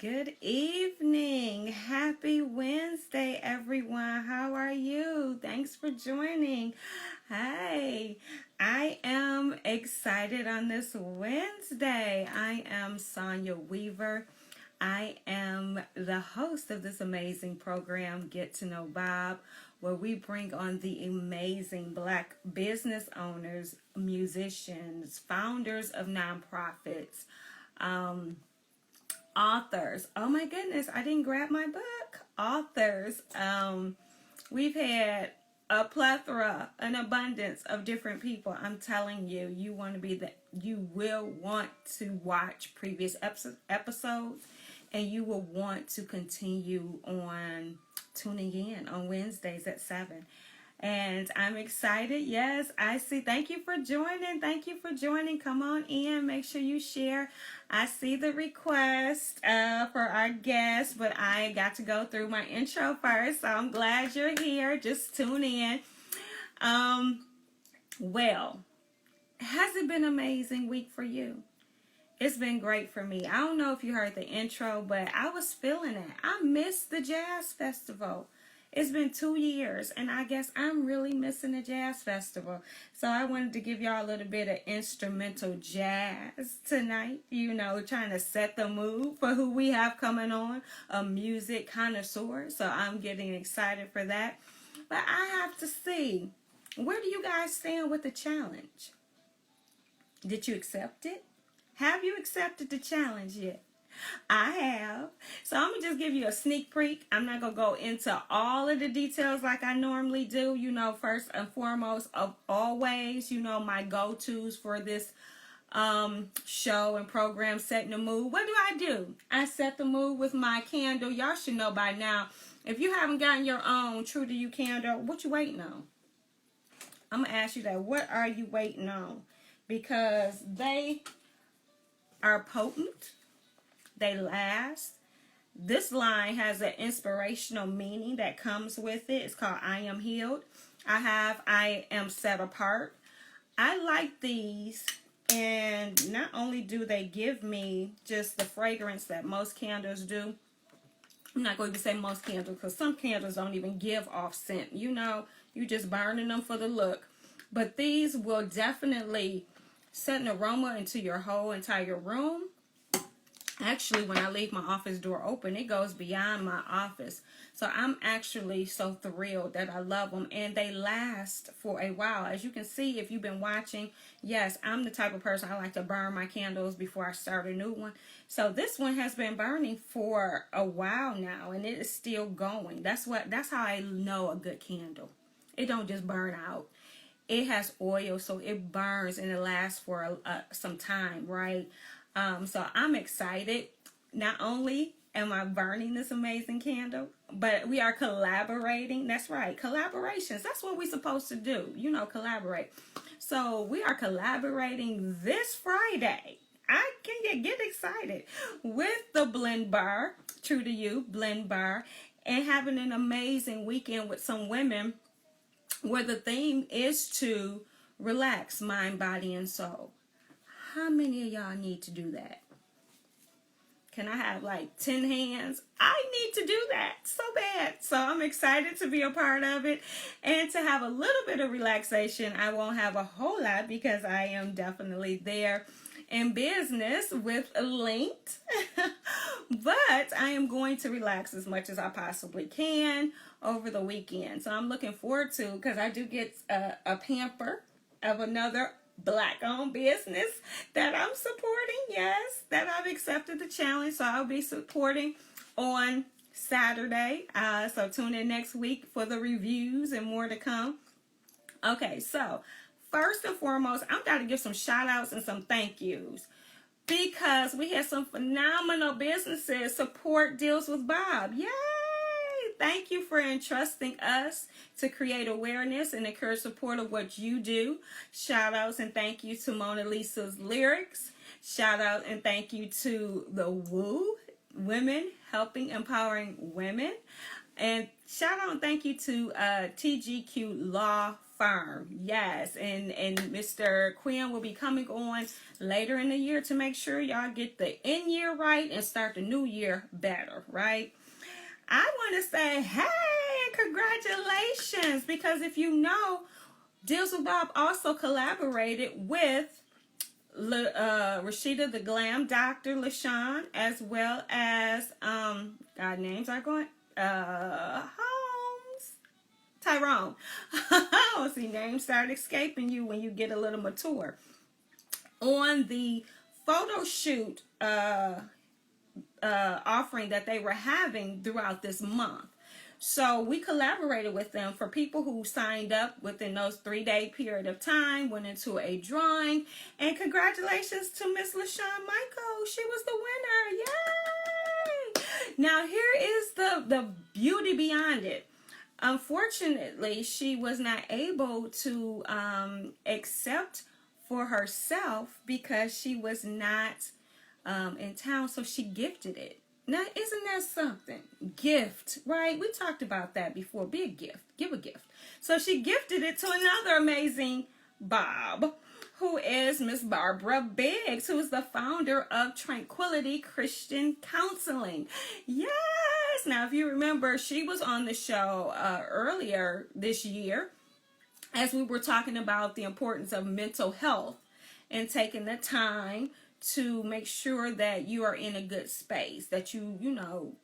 Good evening. Happy Wednesday, everyone. How are you? Thanks for joining. Hi, I am excited on this Wednesday. I am Sonia Weaver. I am the host of this amazing program, Get to Know Bob, where we bring on the amazing Black business owners, musicians, founders of nonprofits, authors. Oh my goodness, I didn't grab my book. Authors. We've had a plethora, an abundance of different people. I'm telling you, you will want to watch previous episodes, and you will want to continue on tuning in on Wednesdays at 7. And I'm excited. Yes, I see. Thank you for joining. Thank you for joining. Come on in. Make sure you share. I see the request for our guest, but I got to go through my intro first. So I'm glad you're here. Just tune in. Well, has it been an amazing week for you? It's been great for me. I don't know if you heard the intro, but I was feeling it. I missed the Jazz Festival. It's been 2 years, and I guess I'm really missing the Jazz Festival. So I wanted to give y'all a little bit of instrumental jazz tonight, trying to set the mood for who we have coming on, a music connoisseur. So I'm getting excited for that. But I have to see, where do you guys stand with the challenge? Did you accept it? Have you accepted the challenge yet? I have. So I'm going to just give you a sneak peek. I'm not going to go into all of the details like I normally do. First and foremost, of always, my go-tos for this show and program, setting the mood. What do? I set the mood with my candle. Y'all should know by now. If you haven't gotten your own True to You candle, what you waiting on? I'm going to ask you that. What are you waiting on? Because they are potent. They last. This line has an inspirational meaning that comes with it. It's called I Am Healed. I Am Set Apart. I like these, and not only do they give me just the fragrance that most candles do. I'm not going to say most candles, because some candles don't even give off scent. You just burning them for the look. But these will definitely set an aroma into your whole entire room. Actually, when I leave my office door open, it goes beyond my office. So I'm actually so thrilled that I love them, and they last for a while. As you can see, if you've been watching, yes, I'm the type of person, I like to burn my candles before I start a new one. So this one has been burning for a while now, and it is still going. That's how I know a good candle. It don't just burn out. It has oil, so it burns and it lasts for some time, right? So I'm excited. Not only am I burning this amazing candle, but we are collaborating. That's right, collaborations. That's what we're supposed to do, collaborate. So we are collaborating this Friday. I can get excited with the Blend Bar, True to You Blend Bar, and having an amazing weekend with some women where the theme is to relax mind, body, and soul. How many of y'all need to do that? Can I have like 10 hands? I need to do that so bad. So I'm excited to be a part of it and to have a little bit of relaxation. I won't have a whole lot because I am definitely there in business with Linked. But I am going to relax as much as I possibly can over the weekend. So I'm looking forward to, because I do get a pamper of another Black-owned business that I'm supporting. Yes, that I've accepted the challenge. So I'll be supporting on Saturday. So tune in next week for the reviews and more to come. Okay, so first and foremost, I've got to give some shout outs and some thank yous, because we had some phenomenal businesses support Deals with Bob. Yay! Thank you for entrusting us to create awareness and encourage support of what you do. Shout outs and thank you to Mona Lisa's Lyrics. Shout out and thank you to the Woo, Women Helping Empowering Women. And shout out and thank you to TGQ Law Firm. Yes, and Mr. Quinn will be coming on later in the year to make sure y'all get the end year right and start the new year better, right? I want to say, hey, congratulations, because if you know, Deals with Bob also collaborated with Rashida the Glam Doctor LaShawn, as well as God, names are going Holmes, Tyrone. See, names start escaping you when you get a little mature. On the photo shoot offering that they were having throughout this month. So we collaborated with them for people who signed up within those 3-day period of time, went into a drawing, and congratulations to Miss LaShawn Michael. She was the winner. Yay! Now here is the beauty beyond it. Unfortunately, she was not able to accept for herself because she was not in town, so she gifted it. Now, isn't that something? Gift, right? We talked about that before. Be a gift. Give a gift. So she gifted it to another amazing Bob, who is Miss Barbara Biggs, who is the founder of Tranquility Christian Counseling. Yes! Now, if you remember, she was on the show earlier this year as we were talking about the importance of mental health and taking the time to make sure that you are in a good space, that you know,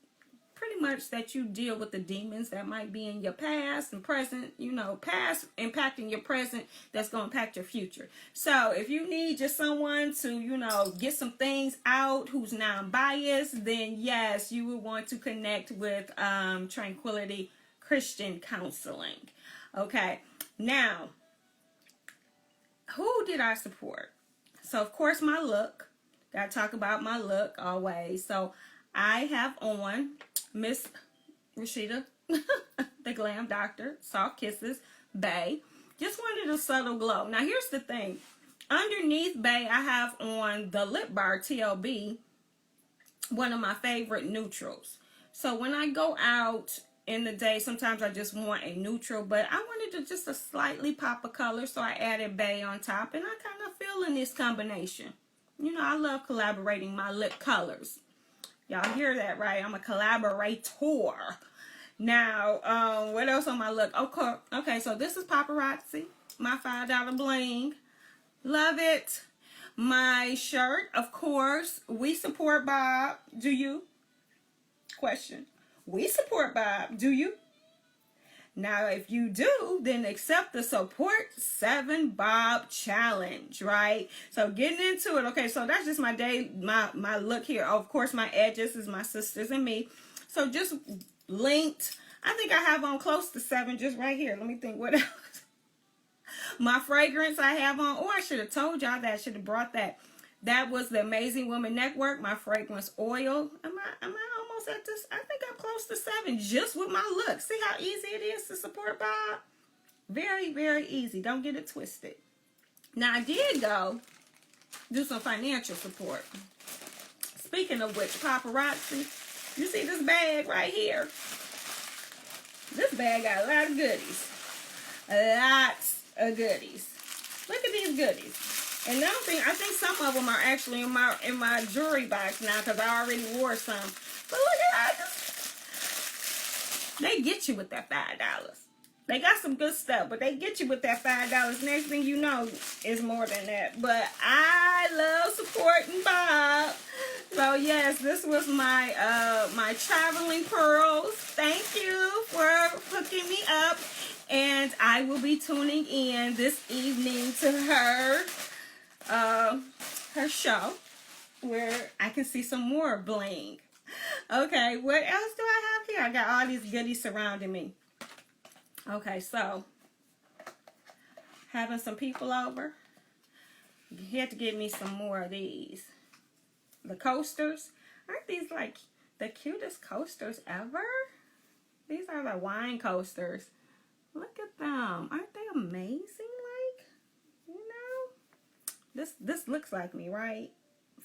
pretty much that you deal with the demons that might be in your past and present, you know, past impacting your present, that's going to impact your future. So if you need just someone to, you know, get some things out who's non-biased, then yes, you would want to connect with Tranquility Christian Counseling. Okay, now, who did I support? So, of course, my look. Got to talk about my look always. So, I have on Miss Rashida, the Glam Doctor, Soft Kisses, Bay. Just wanted a subtle glow. Now, here's the thing. Underneath Bay, I have on the Lip Bar TLB, one of my favorite neutrals. So, when I go out in the day, sometimes I just want a neutral, but I wanted to just a slightly pop of color, so I added Bay on top, and I kind of feel in this combination. You know, I love collaborating my lip colors. Y'all hear that, right? I'm a collaborator. Now, what else on my look? Okay, so this is Paparazzi, my $5 bling. Love it. My shirt, of course, we support Bob. Do you? Question. We support Bob. Do you? Now, if you do, then accept the Support 7 Bob Challenge, right? So, getting into it. Okay, so that's just my day, my look here. Of course, my edges is my sisters and me. So, just linked. I think I have on close to 7 just right here. Let me think what else. My fragrance I have on. Oh, I should have told y'all that. I should have brought that. That was the Amazing Woman Network, my fragrance oil. Am I almost at this? I think I'm close to 7 just with my look. See how easy it is to support Bob? Very, very easy. Don't get it twisted. Now, I did go do some financial support. Speaking of which, Paparazzi, you see this bag right here? This bag got a lot of goodies. Lots of goodies. Look at these goodies. And I think some of them are actually in my jewelry box now because I already wore some. But look at that. They get you with that $5. They got some good stuff, but they get you with that $5. Next thing you know, it's more than that. But I love supporting Bob. So yes, this was my my traveling pearls. Thank you for hooking me up. And I will be tuning in this evening to her show where I can see some more bling. Okay, what else do I have here? I got all these goodies surrounding me. Okay, so having some people over. You had to give me some more of these. The coasters. Aren't these like the cutest coasters ever? These are the wine coasters. Look at them. Aren't they amazing? Like, you know, this looks like me, right?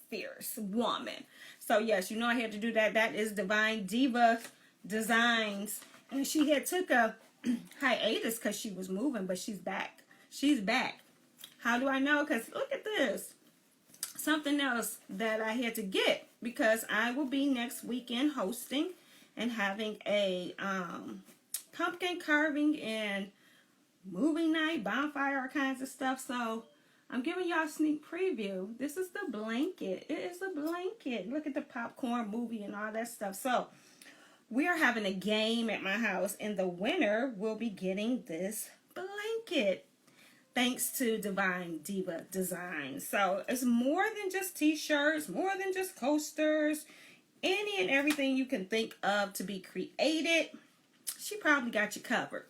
Fierce woman. So yes, you know I had to do that. That is Divine Diva Designs. And she had took a hiatus because she was moving, but she's back. She's back. How do I know? Because look at this. Something else that I had to get, because I will be next weekend hosting and having a pumpkin carving and movie night, bonfire, all kinds of stuff. So I'm giving y'all a sneak preview. This is the blanket. It is a blanket. Look at the popcorn movie and all that stuff. So we are having a game at my house, and the winner will be getting this blanket, thanks to Divine Diva Design. So it's more than just t-shirts, more than just coasters, any and everything you can think of to be created. She probably got you covered.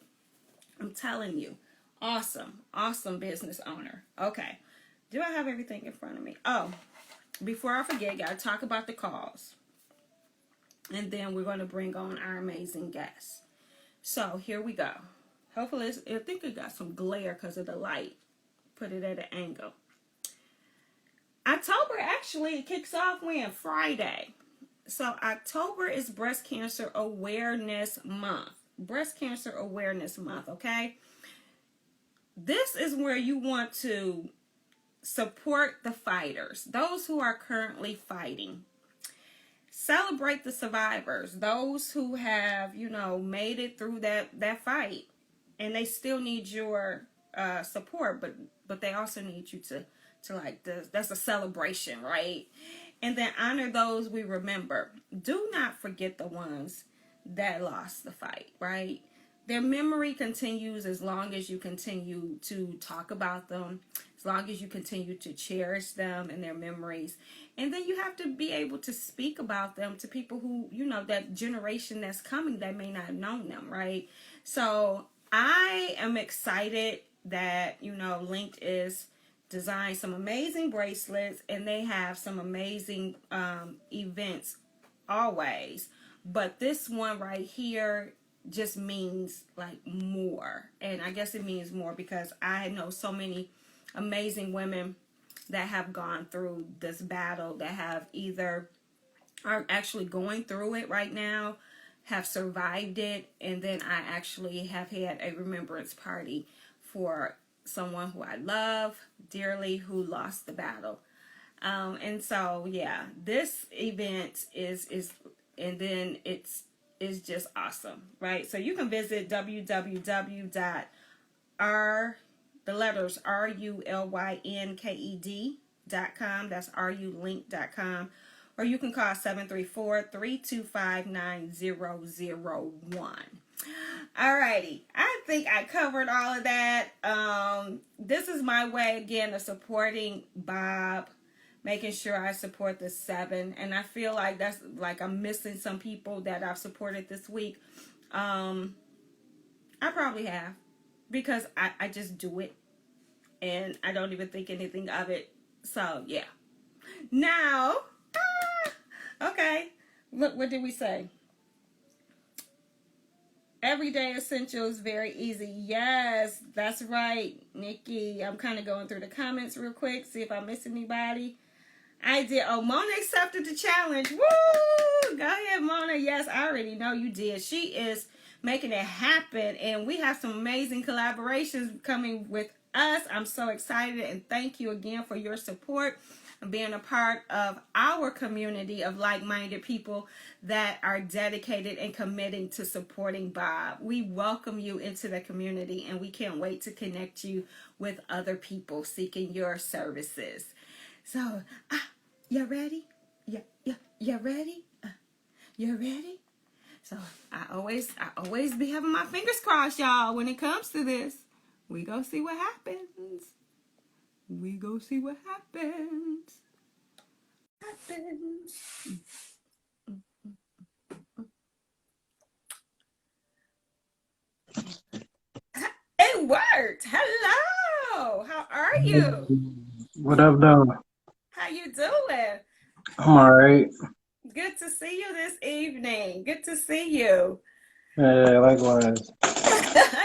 I'm telling you. Awesome. Awesome business owner. Okay. Do I have everything in front of me? Oh, before I forget, gotta talk about the calls. And then we're going to bring on our amazing guests. So here we go. Hopefully, I think it got some glare because of the light. Put it at an angle. October actually kicks off when? Friday. So October is Breast Cancer Awareness Month. Breast Cancer Awareness Month, okay? This is where you want to support the fighters, those who are currently fighting. Celebrate the survivors, those who have, made it through that fight, and they still need your support, but they also need you to like this. That's a celebration, right? And then honor those we remember. Do not forget the ones that lost the fight, right? Their memory continues as long as you continue to talk about them, as long as you continue to cherish them and their memories. And then you have to be able to speak about them to people who, that generation that's coming that may not have known them, right? So I am excited that, Linked is designed some amazing bracelets, and they have some amazing events always. But this one right here just means like more. And I guess it means more because I know so many amazing women that have gone through this battle, that have either are actually going through it right now, have survived it, and then I actually have had a remembrance party for someone who I love dearly who lost the battle. And so yeah, this event is and then it's just awesome, right? So you can visit RULYNKED.com. That's RULink.com. Or you can call 734-325-9001. Alrighty, I think I covered all of that. This is my way, again, of supporting B.O.B, making sure I support the 7. And I feel like that's like I'm missing some people that I've supported this week. I probably have, because I just do it and I don't even think anything of it. So yeah. Now, okay. Look, what did we say? Everyday essentials, very easy. Yes, that's right, Nikki. I'm kind of going through the comments real quick, see if I miss anybody. I did. Oh, Mona accepted the challenge. Woo! Go ahead, Mona. Yes, I already know you did. She is making it happen, and we have some amazing collaborations coming with us. I'm so excited, and thank you again for your support and being a part of our community of like-minded people that are dedicated and committing to supporting B.O.B. We welcome you into the community, and we can't wait to connect you with other people seeking your services. So, you ready? You ready? You ready? So, I always be having my fingers crossed, y'all, when it comes to this. We go see what happens. We go see what happens. It worked. Hello. How are you? What up, though? How you doing? I'm all right. Good to see you this evening. Good to see you. Yeah, likewise.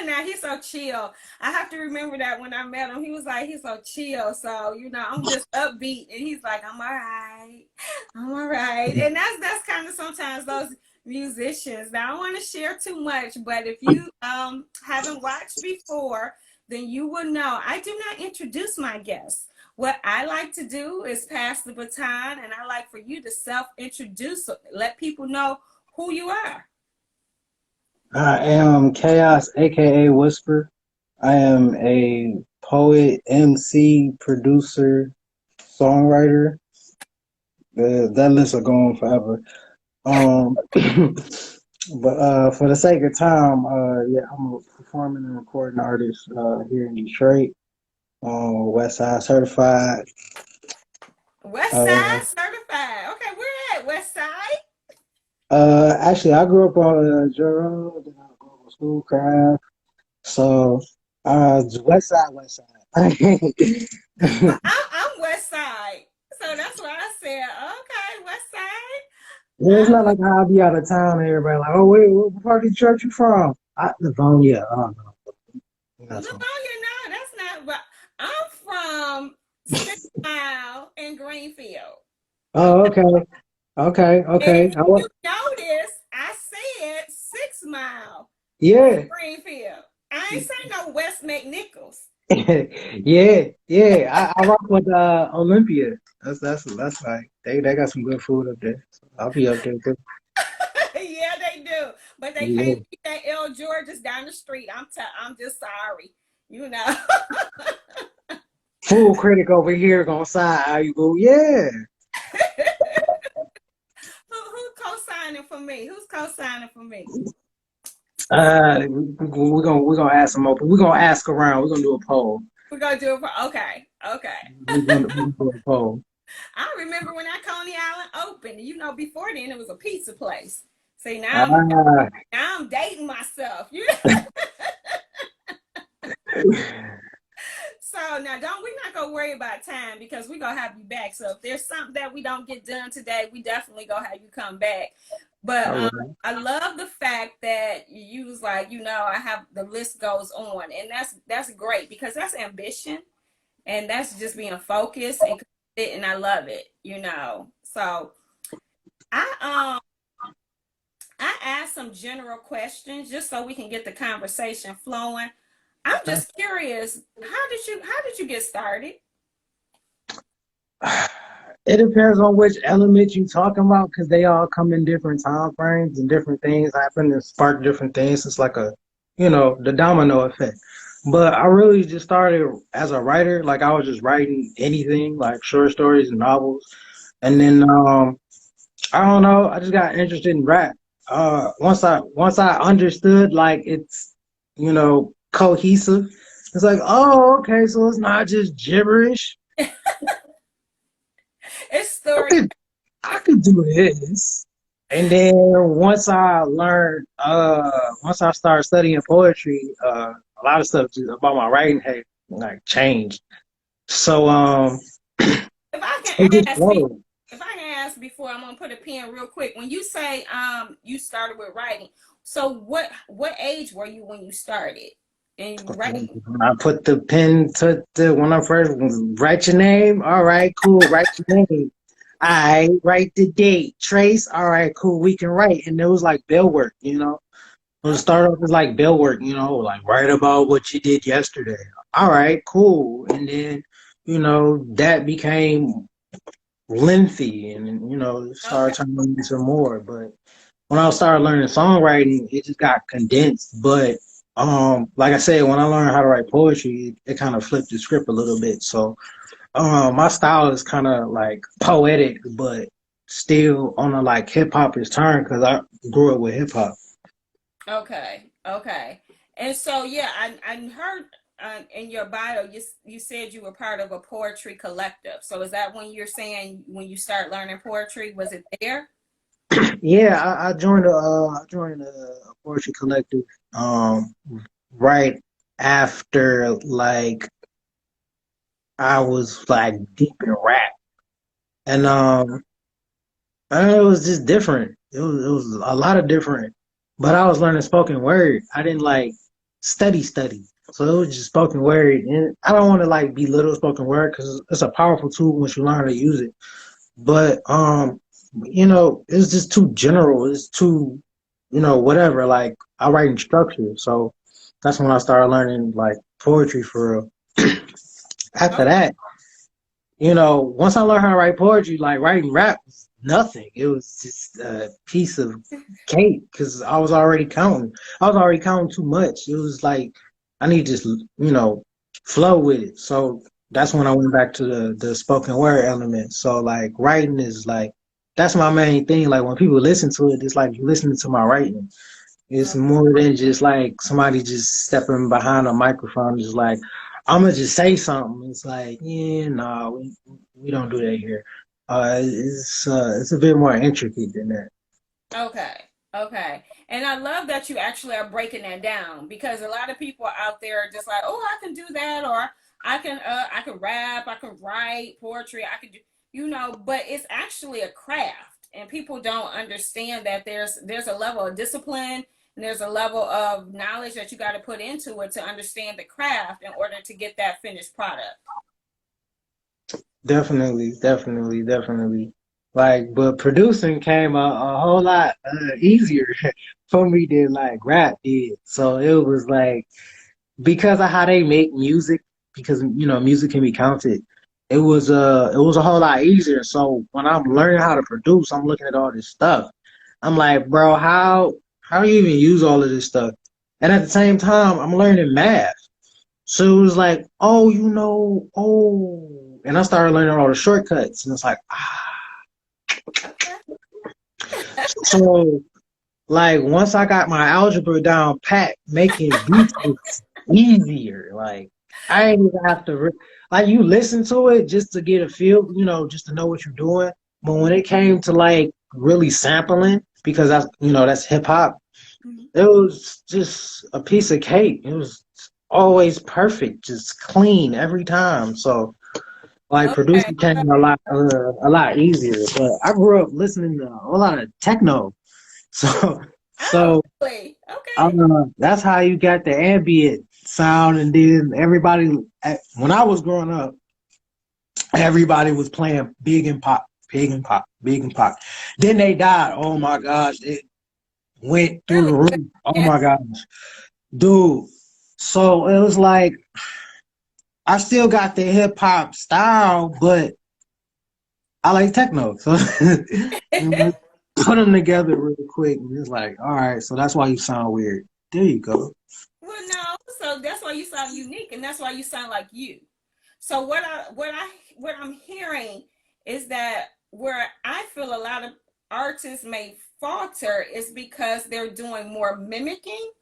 Now he's so chill. I have to remember that when I met him, he was like, he's so chill. So, I'm just upbeat, and he's like, I'm all right. I'm all right. And that's kind of sometimes musicians. Now I don't want to share too much, but if you haven't watched before, then you will know. I do not introduce my guests. What I like to do is pass the baton, and I like for you to self-introduce, let people know who you are. I am KaOus, aka Whisper. I am a poet, MC, producer, songwriter. That list will go on forever. Um, but for the sake of time, yeah, I'm a performing and recording artist here in Detroit. West Side certified. West Uh, Side certified. Okay, where at West Side? actually, I grew up on Juro, then I grew up on Schoolcraft. So, West Side, West Side. Well, I'm West Side, so that's why I said okay, West Side. Yeah, it's not like I'll be out of town and everybody like, oh wait, what part of church you from? Livonia. Oh no, that's Livonia, one. no, that's not right. I'm from 6 Mile in Greenfield. Oh, Okay. okay, okay, And okay. if you notice, I said 6 Mile in Yeah, Greenfield. I ain't say no West McNichols. yeah, yeah. I rock with Olympia. That's like they got some good food up there. So I'll be up there too. Yeah, they do. But they Yeah. can't beat that L George's down the street. I'm just sorry. You know. Food critic over here gonna side you go, yeah. Who's co-signing for me? Who's co-signing for me? We're gonna ask some open. We're gonna ask around. We're gonna do a poll. We're gonna do it for okay. Okay. We're gonna do a poll. I remember when that Coney Island opened. You know, before then it was a pizza place. See, Ah, now I'm dating myself. So now don't we're not gonna worry about time because we're gonna have you back. So if there's something that we don't get done today, we definitely gonna have you come back. But all right. I love the fact that you was like, I have the list goes on, and that's great because that's ambition and that's just being focused and committed, and I love it. So I I asked some general questions just so we can get the conversation flowing. I'm Okay. just curious, how did you get started? It depends on which element you're talking about because they all come in different time frames and different things happen and spark different things. It's like the domino effect. But I really just started as a writer. Like I was just writing anything, like short stories and novels. And Okay. then I don't know, I just got interested in rap. Once I understood like it's cohesive. It's like, oh, okay, so it's not just gibberish. It's I story. could I could do this. And then once I started studying poetry, a lot of stuff just about my writing had like changed. So If I it can just ask be flowed. if I can ask before I'm gonna put a pin real quick. When you say you started with writing, so what age were you when you started? And writing. I put the pen to the when I first write your name. All right, cool. Write your name. I write the date. Trace. All right, cool. We can write. And it was like bell work, It was Okay. start off as like bell work, like write about what you did yesterday. All right, cool. And then, that became lengthy and started Okay. turning into more. But when I started learning songwriting, it just got condensed. But like I said, when I learned how to write poetry, it kind of flipped the script a little bit. So my style is kind of like poetic, but still on a like hip hopper's turn because I grew up with hip hop. Okay. Okay. And so yeah, I heard in your bio you said you were part of a poetry collective. So is that when you're saying when you start learning poetry? Was it there? Yeah, I joined a poetry collective um right after like I was like deep in rap. And it was just different. It was a lot of different. But I was learning spoken word. I didn't like study. So it was just spoken word. And I don't want to like belittle spoken word because it's a powerful tool once you learn how to use it. But it's just too general. It's too, whatever. Like I write in structure, so that's when I started learning like poetry for real. After Okay. that, once I learned how to write poetry, like writing rap was nothing. It was just a piece of cake because I was already counting. I was already counting too much. It was like I need to just, flow with it. So that's when I went back to the spoken word element. So like writing is like that's my main thing. Like when people listen to it, it's like you listening to my writing. It's more than just like somebody just stepping behind a microphone, just like I'm gonna just say something. It's like, yeah, no, we don't do that here. It's a bit more intricate than that. Okay. Okay. And I love that you actually are breaking that down because a lot of people out there are just like, "Oh, I can do that," or I can rap, I can write poetry, I can do, but it's actually a craft. And people don't understand that there's a level of discipline and there's a level of knowledge that you got to put into it to understand the craft in order to get that finished product. Definitely, definitely, definitely. Like, but producing came a whole lot easier for me than like rap did. So it was like because of how they make music, because music can be counted. It was a whole lot easier. So when I'm learning how to produce, I'm looking at all this stuff. I'm like, bro, how do you even use all of this stuff? And at the same time, I'm learning math. So it was like, oh, and I started learning all the shortcuts, and it's like, so like once I got my algebra down pat, making beats was easier. Like I ain't even have to like you listen to it just to get a feel, just to know what you're doing. But when it came to like really sampling, because that's hip hop, Mhm. it was just a piece of cake. It was always perfect, just clean every time. So like Okay. producing came a lot easier. But I grew up listening to a lot of techno. So Oh, so really? Okay. that's how you got the ambient sound, and then everybody when I was growing up, everybody was playing Big and Pop, Big and Pop, Big and Pop. Then they died. Oh my gosh, it went through Really? the roof. Oh my gosh, dude. So it was like I still got the hip hop style, but I like techno. So put them together real quick, and it's like, all right. So that's why you sound weird. There you go. Well, no. So that's why you sound unique, and that's why you sound like you. So what I'm hearing is that where I feel a lot of artists may falter is because they're doing more mimicking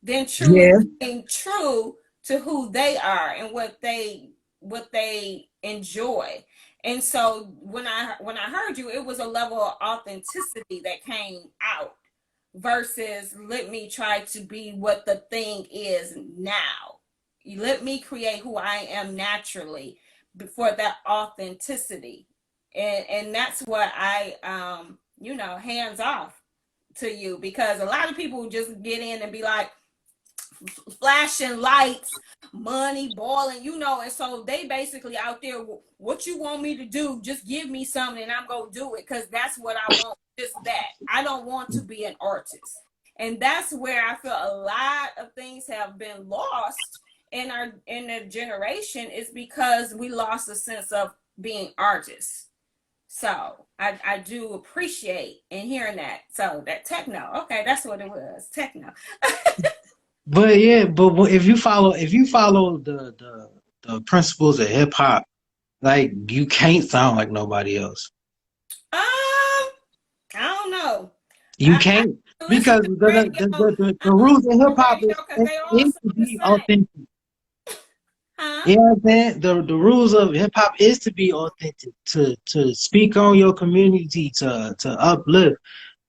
than truly Yeah. being true to who they are and what they enjoy. And so when I heard you, it was a level of authenticity that came out versus let me try to be what the thing is now. You let me create who I am naturally for that authenticity. And that's what I hands off to you because a lot of people just get in and be like flashing lights, money boiling, and so they basically out there, what you want me to do, just give me something and I'm gonna do it because that's what I want, just that. I don't want to be an artist. And that's where I feel a lot of things have been lost in the generation is because we lost a sense of being artists. So I do appreciate in hearing that. So that techno, okay, that's what it was, techno. But yeah, but if you follow the principles of hip hop, like you can't sound like nobody else. I don't know. You I can't listen because to the the the, radio. the, the, I the don't rules of listen hip to the hop radio because they all is to sound the be same. authentic. Huh? You know what I'm saying? The rules of hip hop is to be authentic, to speak on your community, to uplift.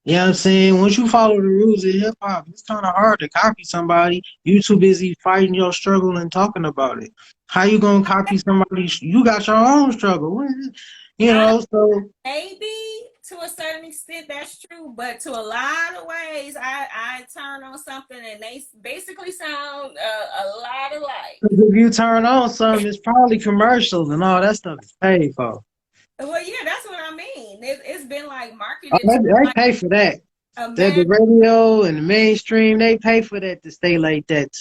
You know what I'm saying? Once you follow the rules of hip hop, it's kind of hard to copy somebody. You too busy fighting your struggle and talking about it. How you gonna copy somebody? You got your own struggle. I So maybe to a certain extent that's true, but to a lot of ways, I turn on something and they basically sound a lot alike. if you turn on something, it's probably commercials and all that stuff is paid for. Well, yeah, that's what I mean. It's been like Oh, marketed to they like pay for that. a The man. radio and the mainstream, they pay for that to stay like that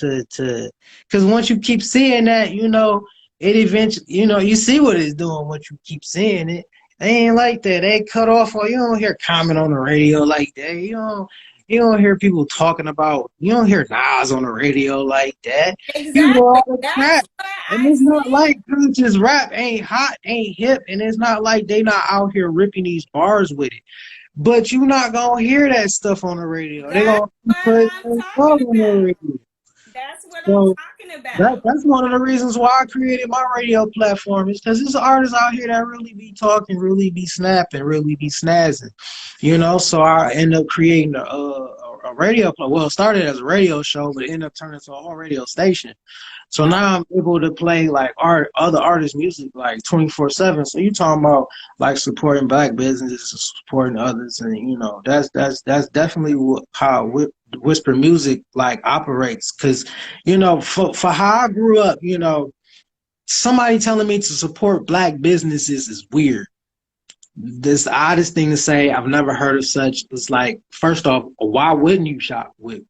because once you keep seeing that, it eventually, you see what it's doing once you keep seeing it. They ain't like that. They cut off, or you don't hear comment on the radio like that. You don't hear people talking about. You don't hear Nas on the radio like that. You hear Exactly. all the That's crap, what and I it's not said. like just rap ain't hot, ain't hip, and it's not like they not out here ripping these bars with it. But you're not gonna hear that stuff on the radio. They That's gonna what put I'm that talking song on the about. radio. That's what I'm So talking that about. that's one of the reasons why I created my radio platform is because there's artists out here that really be talking, really be snapping, really be snazzing, So I end up creating a radio. Well, it started as a radio show, but it ended up turning into a whole radio station. So Oh, now I'm able to play like other artists' music like 24/7. So you talking about like supporting black businesses, supporting others, and that's definitely how Whisper Music like operates. Because for how I grew up, somebody telling me to support black businesses is weird. This the oddest thing to say. I've never heard of such. It's like, first off, why wouldn't you shop with?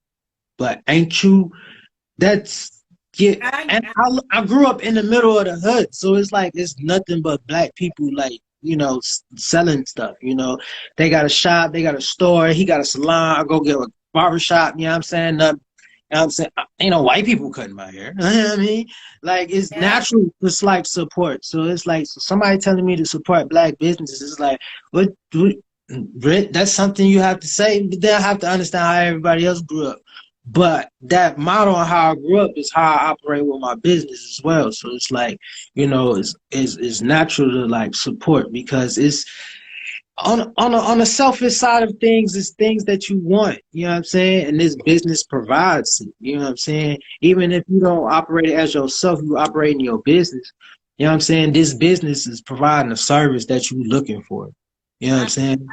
But ain't you? That's yeah. I, And I grew up in the middle of the hood, so it's like it's nothing but black people like selling stuff. They got a shop, they got a store, he got a salon. I go get a barbershop. You know what I'm saying? I'm saying, ain't no white people cutting my hair. You know what I mean? Like it's yeah. natural. It's like support. So it's like somebody telling me to support black businesses. It's like what that's something you have to say, but then I have to understand how everybody else grew up. But that model on how I grew up is how I operate with my business as well. So it's like, it's natural to like support because it's on the selfish side of things, it's things that you want, you know what I'm saying? And this business provides it, you know what I'm saying? Even if you don't operate it as yourself, you operate in your business. You know what I'm saying? This business is providing a service that you're looking for. You know what I'm I, saying?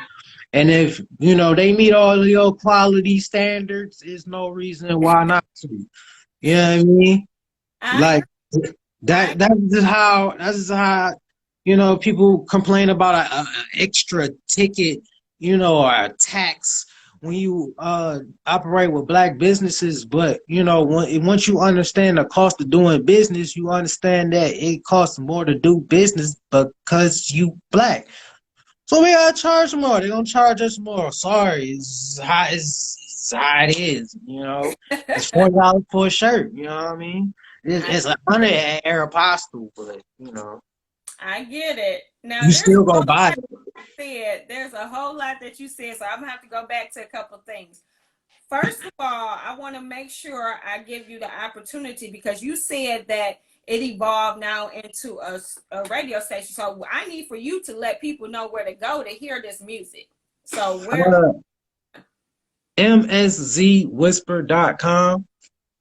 And if they meet all of your quality standards, there's no reason why not to. You know what I mean? I agree. Like I that's just how people complain about a extra ticket, or a tax when you operate with black businesses. But once you understand the cost of doing business, you understand that it costs more to do business because you black. So we gotta charge more. They're gonna charge us more. Sorry, it's how it is. It's $40 for a shirt. You know what I mean? I It's 100 at Aeropostale, but I get it. Now you there's a still gonna whole buy lot it. said. There's a whole lot that you said, so I'm gonna have to go back to a couple things. First of all, I want to make sure I give you the opportunity because you said that it evolved now into a radio station. So I need for you to let people know where to go to hear this music. So where Uh, MSZWhisper.com.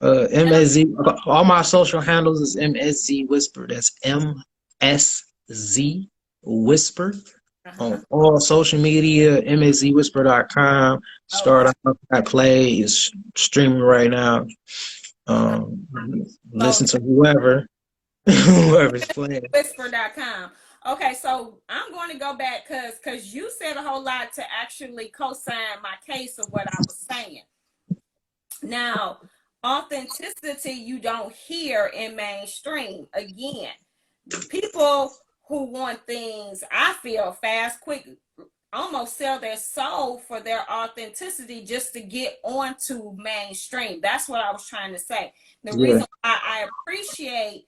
MSZ. All my social handles is MSZ Whisper. That's MSZ Whisper uh-huh. on all social media. MSZWhisper.com. Okay. Start out at play is streaming right now. Um, So listen to whoever's playing. whisper.com. Okay, so I'm going to go back because you said a whole lot to actually co-sign my case of what I was saying. Now, authenticity you don't hear in mainstream. Again, people who want things, I feel fast, quick, almost sell their soul for their authenticity just to get onto mainstream. That's what I was trying to say. The Yeah. reason why I appreciate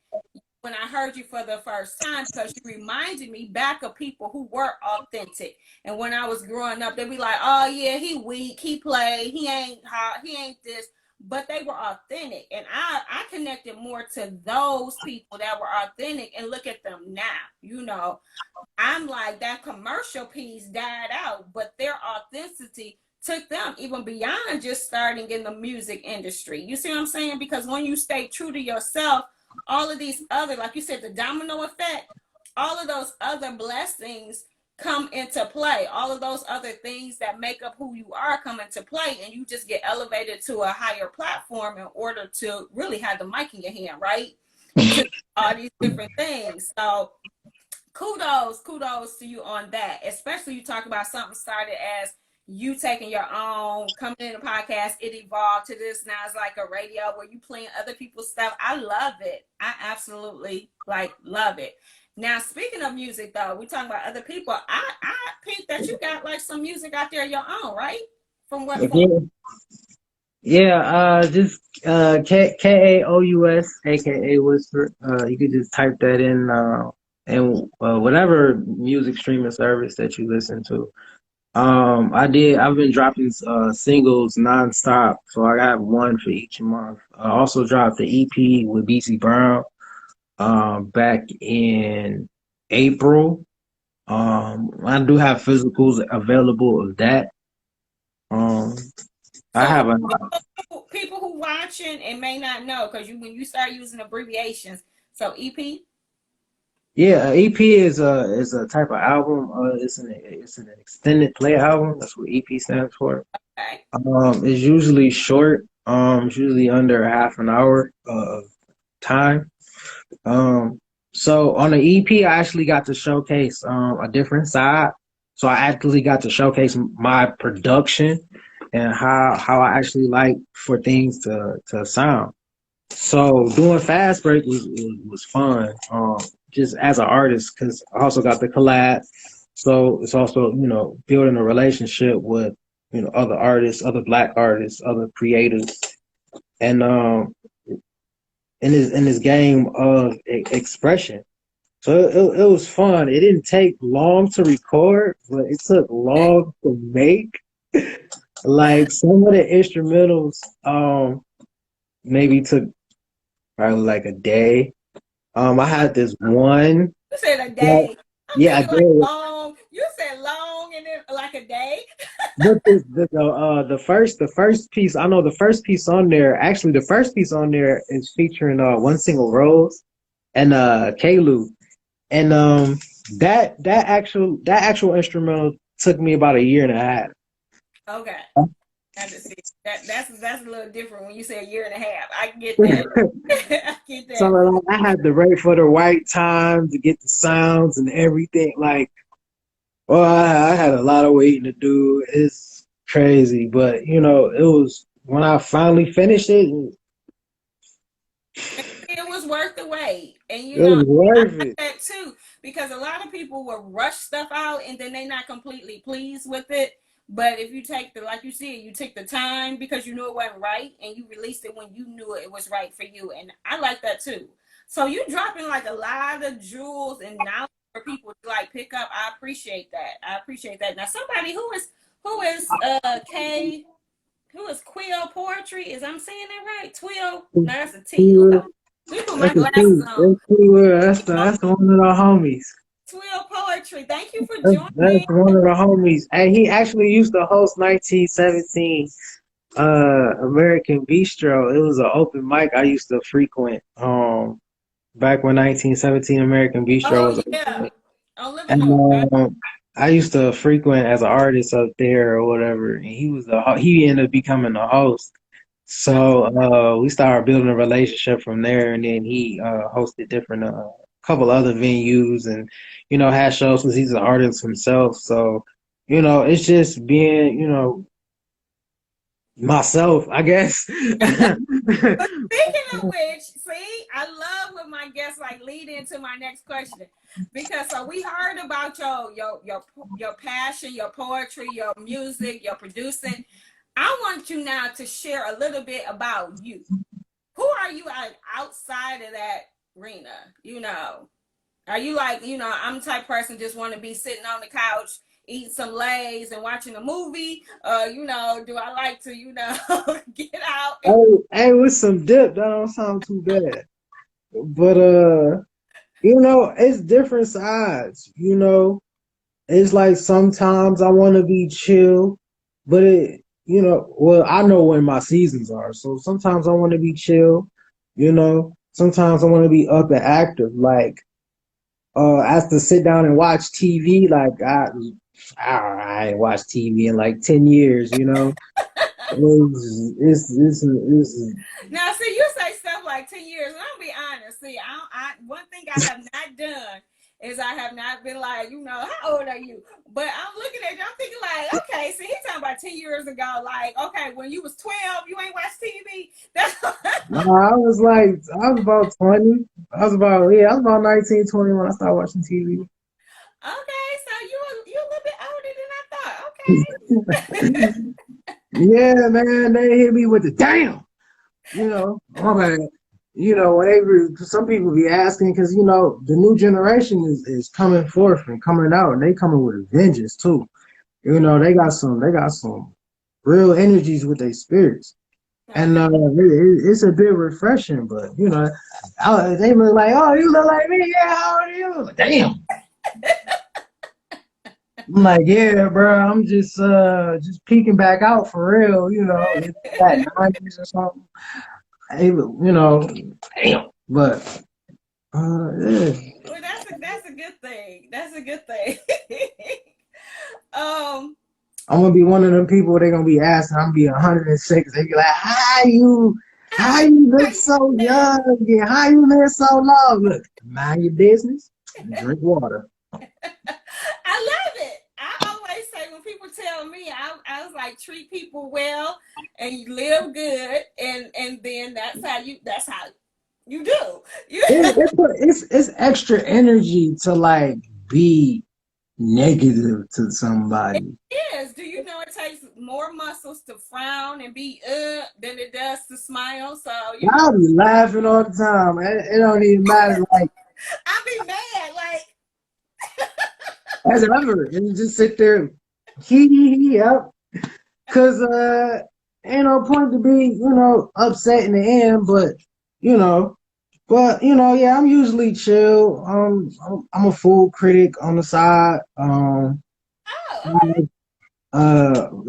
when I heard you for the first time because you reminded me back of people who were authentic. And when I was growing up, they'd be like, "Oh yeah, he weak, he play, he ain't hot, he ain't this." But they were authentic, and I connected more to those people that were authentic. And look at them now. I'm like that commercial piece died out, but their authenticity took them even beyond just starting in the music industry. You see what I'm saying? Because when you stay true to yourself, all of these other, like you said, the domino effect, all of those other blessings come into play. All of those other things that make up who you are come into play, and you just get elevated to a higher platform in order to really have the mic in your hand, right? To all these different things. So kudos to you on that. Especially you talk about something started as you taking your own, coming in a podcast, it evolved to this. Now it's like a radio where you playing other people's stuff. I love it. I absolutely like love it. Now speaking of music though, we talking about other people. I think that you got like some music out there of your own, right? From what from Yeah, yeah. Just KaOus, aka Whisper. You could just type that in, and whatever music streaming service that you listen to. I've been dropping singles nonstop, so I got one for each month. I also dropped the EP with BC Brown back in April. I do have physicals available of that. Um, I so have a people who watching and may not know because you when you start using abbreviations. So EP. Yeah, EP is a type of album. It's an extended play album. That's what EP stands for. Okay. It's usually short. It's usually under half an hour of time. Um, so on the EP, I actually got to showcase a different side. So I actually got to showcase my production and how I actually like for things to sound. So doing Fast Break was fun. Just as an artist, because I also got the collab. So it's also building a relationship with other artists, other Black artists, other creators, and in this game of expression. So it was fun. It didn't take long to record, but it took long to make. Like some of the instrumentals, maybe took probably like a day. I had this one. You said a That, day. I'm yeah, I thinking like did. long. You said long and then like a day. But the first piece, I know the first piece on there. Actually, the first piece on there is featuring one single Rose and KaOus. And that actual instrumental took me about a year and a half. Okay. I just see that's a little different when you say a year and a half. I get that. I get So that. like, I had to wait for the right time to get the sounds and everything. Like, well, I had a lot of waiting to do. It's crazy, but it was when I finally finished it. It was worth the wait. And It was I worth like it. that too. Because a lot of people will rush stuff out and then they're not completely pleased with it. But if you take the like you said, you took the time because you knew it wasn't right and you released it when you knew it was right for you. And I like that too. So you dropping like a lot of jewels and knowledge for people to like pick up. I appreciate that. I appreciate that. Now somebody who is K who is Quill Poetry? Is I'm saying that right? Twill? No, that's a T. Okay. That's Let me put my a glasses T. on. That's that's one of the homies. Twill Poetry. Thank you for That's joining. one of the homies. And he actually used to host 1917 American Bistro. It was an open mic I used to frequent back when 1917 American Bistro Oh was yeah. open. On Living And North, right? I used to frequent as an artist up there or whatever. And he ended up becoming the host. So we started building a relationship from there, and then he hosted different couple other venues, and had shows because he's an artist himself. So it's just being myself, I guess. But speaking of which, see, I love when my guests like lead into my next question because so we heard about your passion, your poetry, your music, your producing. I want you now to share a little bit about you. Who are you like outside of that arena? Are you like, I'm the type of person just want to be sitting on the couch, eating some Lays and watching a movie? Do I like to, get out and Hey, with some dip, that don't sound too bad. But it's different sides. It's like sometimes I want to be chill, but well, I know when my seasons are. So sometimes I want to be chill, Sometimes I want to be up and active. Like, I have to sit down and watch TV. Like, I ain't watched TV in like 10 years, It's now see you say stuff like 10 years, and I'll be honest. See, one thing I have not done is I have not been like, how old are you? But I'm looking at you, I'm thinking like, okay, see, he's talking about 10 years ago. Like, okay, when you was 12, you ain't watched TV. That's No, I was about 20. I was about 19, 20 when I started watching TV. okay. So you a little bit older than I thought. Okay. Yeah, man, they hit me with the damn. My bad. Whenever some people be asking, because the new generation is coming forth and coming out, and they coming with a vengeance too. They got some real energies with their spirits, and Okay. it's a bit refreshing. But they look like, oh, you look like me. Yeah, how old are you? Like, damn. I'm like, yeah, bro. I'm just peeking back out for real. It's that 90s or something. Hey, damn. But yeah. Well, that's a good thing. That's a good thing. um, I'm gonna be one of them people they're gonna be asking. I'm gonna be 106. They be like, how you look how you so live? young and how you live so long? Look, mind your business and drink water. I love it. I always say when people tell me, I was like, treat people well and you live good, and then that's how you do. You It's extra energy to like be negative to it somebody. is. Do you know it takes more muscles to frown and be than it does to smile? So I'll be laughing all the time. It don't even matter. Like I be mad like as ever, and you just sit there, hee, yep. Cause ain't no point to be, upset in the end, you know, yeah, I'm usually chill. I'm a food critic on the side. oh okay.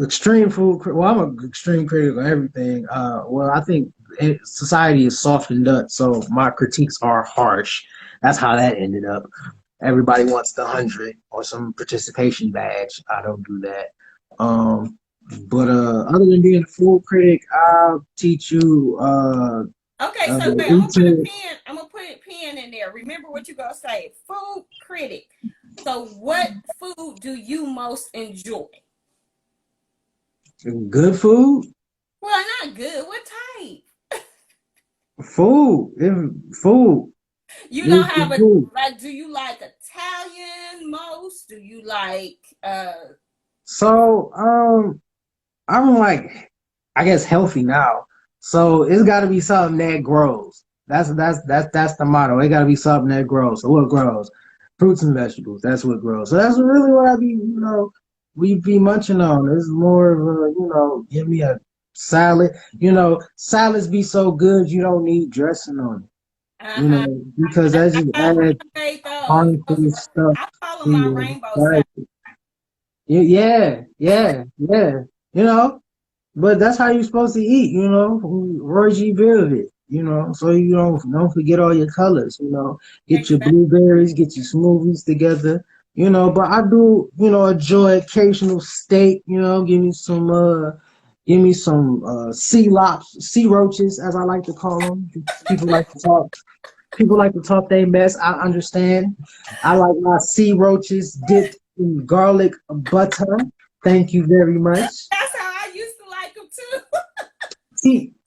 Extreme well, I'm an extreme critic of everything. Well, I think society is softened up, so my critiques are harsh. That's how that ended up. Everybody wants the 100 or some participation badge. I don't do that. Um, but other than being a food critic, I'll teach you Okay, so wait, eating I'm gonna put a pin in there. Remember what you gonna say. Food critic. So what food do you most enjoy? good food. Well, not good. What type? Food. You don't Just the have a food. like. Do you like Italian most? Do you like So, I'm like, I guess healthy now. So it's got to be something that grows. That's the motto. It got to be something that grows. So what grows? Fruits and vegetables. That's what grows. So that's really what we be munching on. It's more of a, give me a salad. Salads be so good you don't need dressing on it. uh-huh. Because as you I add made those. harmful stuff I call to them my your rainbow salad. diet. Yeah. You know. But that's how you're supposed to eat, Roy G. Biv it, so you don't forget all your colors, Get your Exactly. blueberries, get your smoothies together, But I do, enjoy occasional steak, give me some sea roaches, as I like to call them. People like to talk. People like to talk they mess. I understand. I like my sea roaches dipped in garlic butter. Thank you very much. That's how I used to like them too.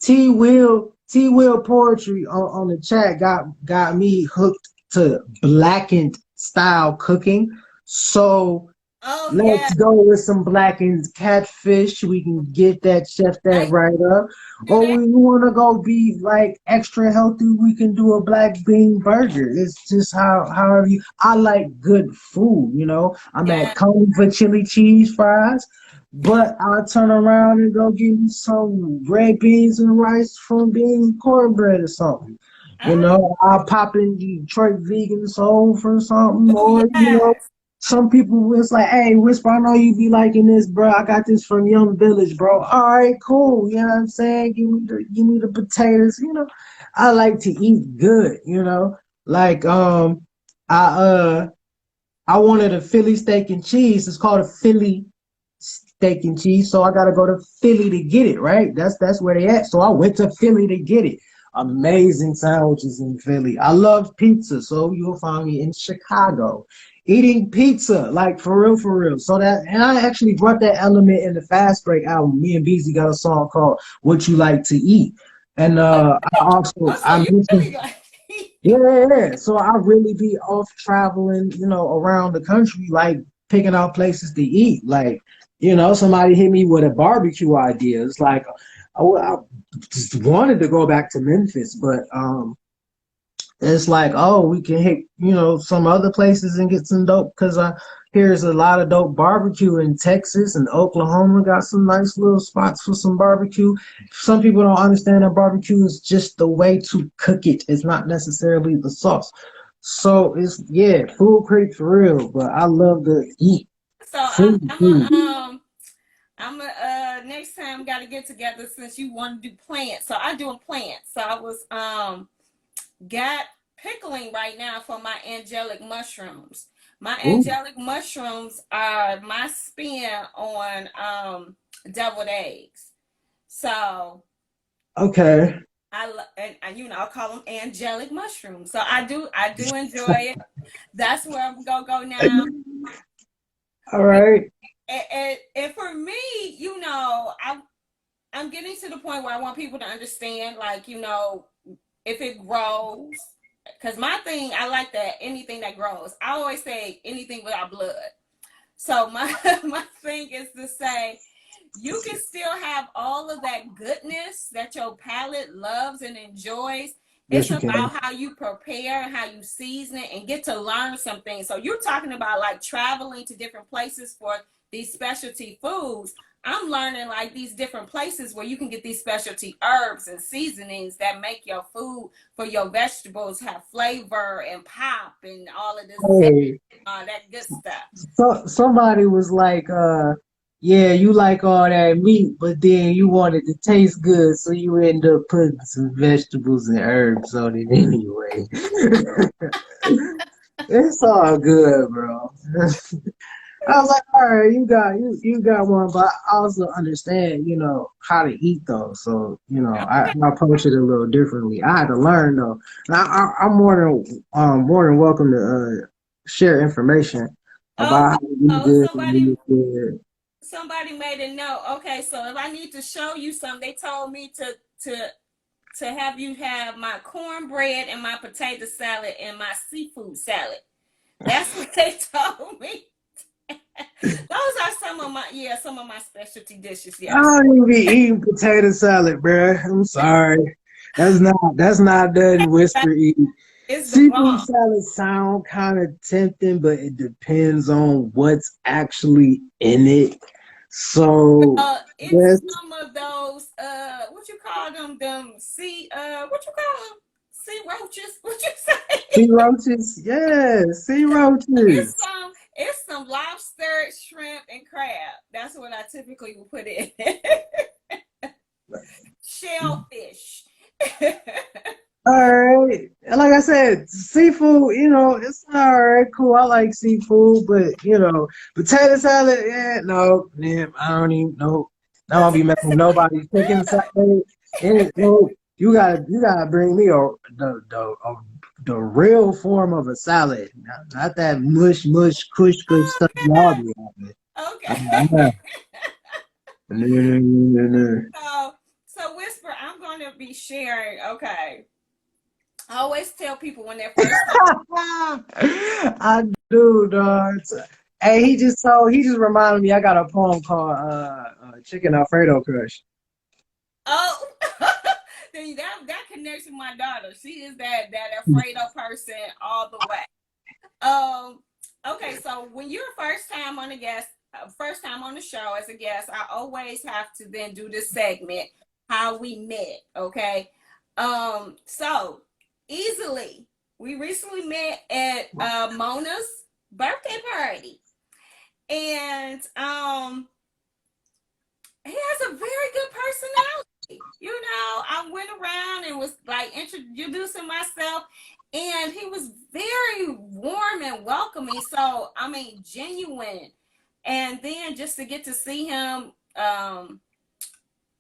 T Will poetry on the chat got me hooked to blackened style cooking. So Oh yeah. let's go with some blackened catfish. We can get that chef that I right up. do Or that. we want to go be like extra healthy. We can do a black bean burger. It's just however you. I like good food. I'm at Yeah. Coney for chili cheese fries. But I'll turn around and go get me some red beans and rice from beans and cornbread or something. Oh, I'll pop in Detroit vegan soul for something, oh or yes. some people was like, "Hey, Whisper, I know you be liking this, bro. I got this from Young Village, bro. All right, cool. You know what I'm saying? Give me the potatoes. I like to eat good. Like I I wanted a Philly steak and cheese. It's called a Philly steak and cheese, so I gotta go to Philly to get it. Right? That's where they at. So I went to Philly to get it. amazing sandwiches in Philly. I love pizza, so you'll find me in Chicago eating pizza, like for real, for real. So that, and I actually brought that element in the Fast Break album. Me and Beezy got a song called "What You Like to Eat," and I also Oh, so I you mentioned. really like Yeah, yeah, yeah. So I really be off traveling, around the country, like picking out places to eat. Like, somebody hit me with a barbecue idea. It's like, I just wanted to go back to Memphis, but it's like, oh, we can hit, some other places and get some dope because here's a lot of dope barbecue in Texas and Oklahoma. Got some nice little spots for some barbecue. Some people don't understand that barbecue is just the way to cook it. It's not necessarily the sauce. So it's yeah, food critic for real. But I love to eat so food. Food. I'm a next time got to get together since you want to do plants. So I do a plant. So I was got pickling right now for my angelic mushrooms. My Ooh, angelic mushrooms are my spin on deviled eggs. So okay. and I call them angelic mushrooms. So I do enjoy it. That's where I'm gonna go now. All right. And for me, I'm getting to the point where I want people to understand, like, if it grows, because my thing, I like that anything that grows. I always say anything without blood. So my my thing is to say you can still have all of that goodness that your palate loves and enjoys. Yes, It's you can. about how you prepare and how you season it and get to learn some things. So you're talking about like traveling to different places for these specialty foods. I'm learning like these different places where you can get these specialty herbs and seasonings that make your food for your vegetables have flavor and pop and all of this zest, Hey. that good stuff. So somebody was like, yeah, you like all that meat, but then you want it to taste good, so you end up putting some vegetables and herbs on it anyway. It's all good, bro. I was like, all right, you got one, but I also understand, how to eat though. So, I approach it a little differently. I had to learn though. And I'm more than welcome to share information Oh, about how to eat oh, good and somebody eat good. somebody made a note. Okay, so if I need to show you something, they told me to have you have my cornbread and my potato salad and my seafood salad. That's what they told me. Those are some of my specialty dishes. I Yes. don't even be eating potato salad, bruh. I'm sorry. That's not nothing Whisper eat. It's the Seafood bomb. salad sound kind of tempting, but it depends on what's actually in it. So It's yes, some of those what you call them what you call them, sea roaches, what you sea say. roaches. Yes, sea It's roaches. some it's some lobster, shrimp, and crab. That's what I typically will put in. Shellfish. All right. And like I said, seafood, it's all right, cool. I like seafood, but potato salad, yeah, no, man, I don't even know. I don't be Potato messing with salad nobody is chicken good. salad. And no, you gotta bring me the real form of a salad, not that mush kush stuff y'all Okay. be having. Okay. No, no, no, no, So Whisper, I'm going to be sharing. Okay. I always tell people when they're first time. no. I do, dog. Hey, he just reminded me I got a poem called Chicken Alfredo Crush. Oh, that connects with my daughter. She is that Alfredo person all the way. Um. Okay, so when you're first time on the show as a guest, I always have to then do this segment, how we met. Okay. So easily, we recently met at Mona's birthday party, and he has a very good personality. I went around and was like introducing myself, and he was very warm and welcoming. So, I mean, genuine. And then just to get to see him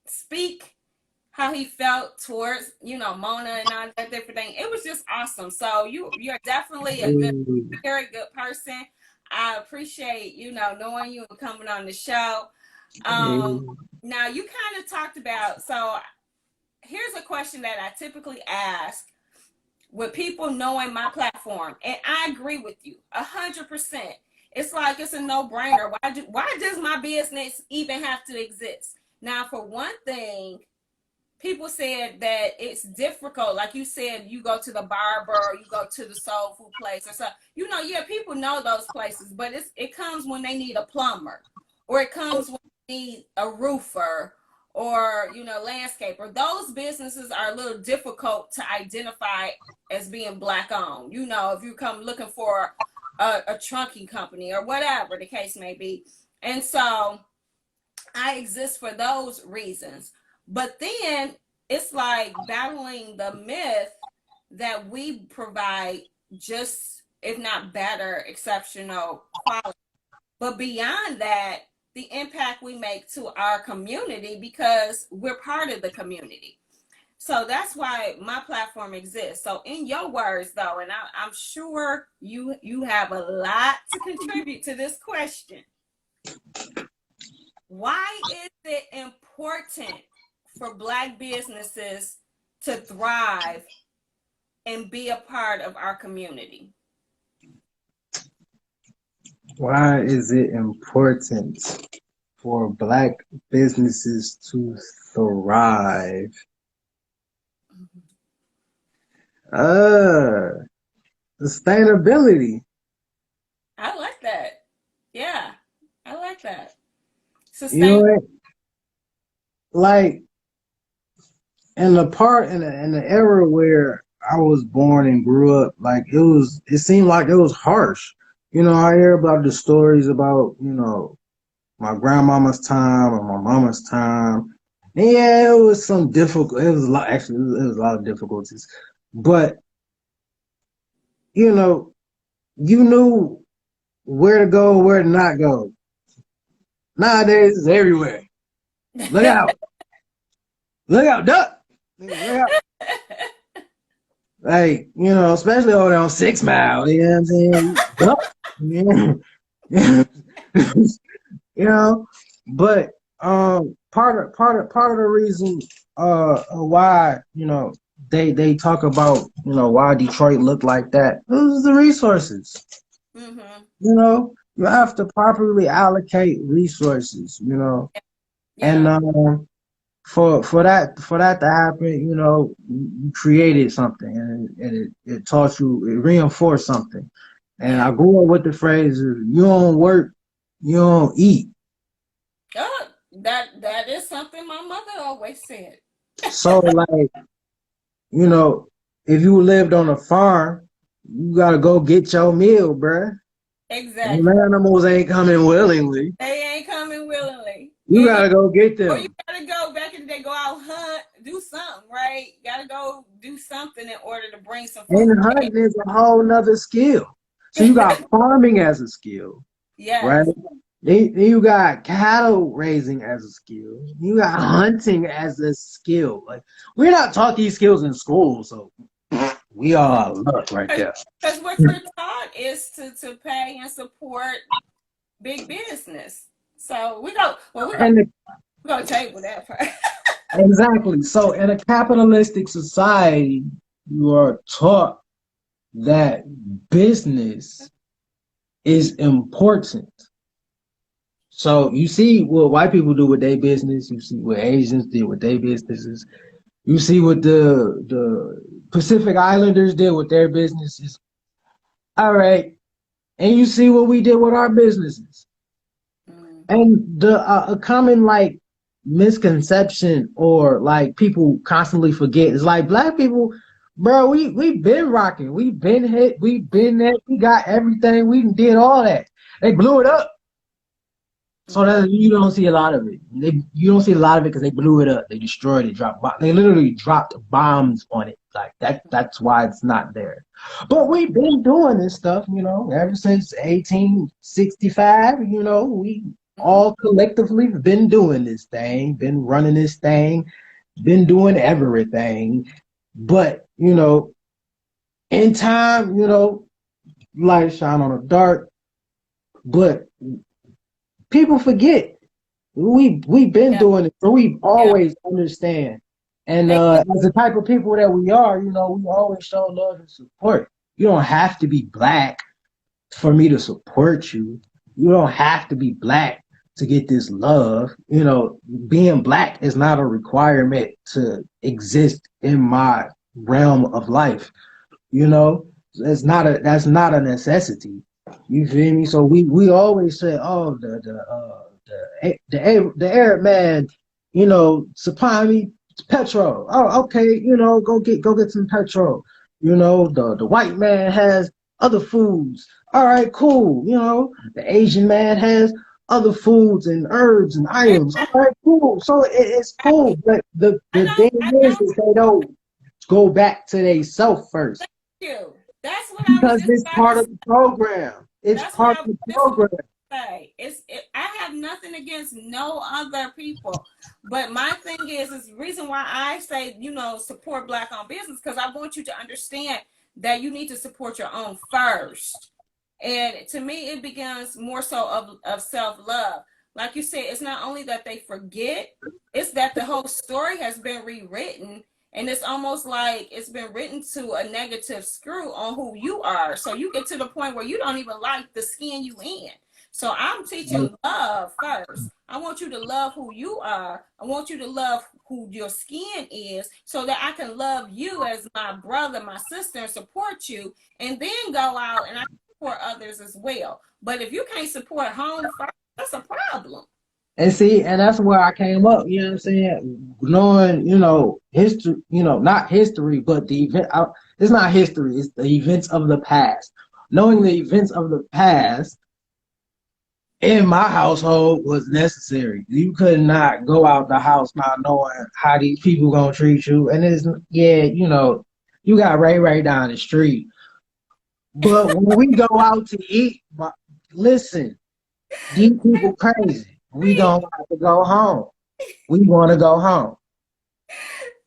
speak, how he felt towards, Mona and all that different thing. It was just awesome. So you're definitely a good, Mm. very good person. I appreciate, knowing you and coming on the show. Um, Now you kind of talked about, so here's a question that I typically ask with people knowing my platform, and I agree with you 100%. It's like it's a no-brainer. Why does my business even have to exist? Now, for one thing, people said that it's difficult. Like you said, you go to the barber or you go to the soul food place or so. Yeah, people know those places, but it comes when they need a plumber, or it comes when they need a roofer, or landscaper. Those businesses are a little difficult to identify as being black owned. If you come looking for a trunking company or whatever the case may be. And so I exist for those reasons. But then it's like battling the myth that we provide just, if not better, exceptional quality. But beyond that, the impact we make to our community because we're part of the community. So that's why my platform exists. So in your words, though, and I'm sure you have a lot to contribute to this question. Why is it important for Black businesses to thrive and be a part of our community? Why is it important for Black businesses to thrive? Uh, Sustainability. I like that. Yeah, I like that. You know Sustain. what? Like in the era where I was born and grew up, like it seemed like it was harsh. I hear about the stories about, my grandmama's time or my mama's time. And yeah, it was some difficult. It was a lot. Actually, it was a lot of difficulties. But you know, you knew where to go, where to not go. Nowadays, it's everywhere. Look out! Look out, duck! Look out! Like especially over there on 6 Mile. You know what I'm saying? Duck. Yeah. But part of the reason why they talk about why Detroit looked like that, it was the resources. Mm-hmm. You have to properly allocate resources. And Yeah. for that to happen, you created something, and it taught you, it reinforced something. And Yeah. I grew up with the phrase, you don't work, you don't eat. Oh, that is something my mother always said. So like, you know, if you lived on a farm, you gotta go get your meal, bruh. Them Exactly. animals ain't coming willingly. They ain't coming willingly. You gotta go get Or you them. gotta go back in the day, go out hunt, do something, right? You gotta go do something in order to bring some food. And hunting is a whole nother skill. So you got farming as a skill, right? Yes. Then you got cattle raising as a skill. You got hunting as a skill. Like, we're not taught these skills in school, so we are luck right there. Because what you're taught is to pay and support big business. So And we're gonna table that part. exactly. So in a capitalistic society, you are taught that business is important. So you see what white people do with their business. You see what Asians did with their businesses. You see what the Pacific Islanders did with their businesses. All right, and you see what we did with our businesses. Mm-hmm. And the a common like misconception, or like people constantly forget, is like Black people, bro. We been rocking. We been hit. We been there. We got everything. We did all that. They blew it up. So that you don't see a lot of it. You don't see a lot of it because they blew it up. They destroyed it. They literally dropped bombs on it. Like that. That's why it's not there. But we've been doing this stuff, ever since 1865. We Mm-hmm. all collectively been doing this thing, been running this thing. been doing everything. But, in time, light shine on the dark. But people forget. We've been Yeah, doing it, so we yeah. always understand. And They get as the type of people that we are, we always show love and support. You don't have to be black for me to support you. You don't have to be black to get this love. Being black is not a requirement to exist in my realm of life. You know, that's not a necessity. You feel me? So we always say, oh, the Arab man, supply me petrol. Oh, okay, go get some petrol. The white man has other foods. All right, cool. The Asian man has other foods and herbs and items. All right, cool. So it's cool, but the thing is I know they don't go back to they self first you. That's what I was because just it's about to part say. of the program. It's That's what part I of was the just about program. to say. I have nothing against no other people, but my thing is the reason why I say support black owned business because I want you to understand that you need to support your own first. And to me, it begins more so of self love. Like you said, it's not only that they forget, it's that the whole story has been rewritten. And it's almost like it's been written to a negative screw on who you are. So you get to the point where you don't even like the skin you in. So I'm teaching love first. I want you to love who you are. I want you to love who your skin is so that I can love you as my brother, my sister, and support you. And then go out and I support others as well. But if you can't support home first, that's a problem. And see, and that's where I came up, you know what I'm saying? Knowing, history, not history, but the event. It's not history, it's the events of the past. Knowing the events of the past in my household was necessary. You could not go out the house not knowing how these people gonna treat you. And it's, yeah, you got Ray down the street. But when we go out to eat, listen, these people crazy. We don't have to go home. We want to go home.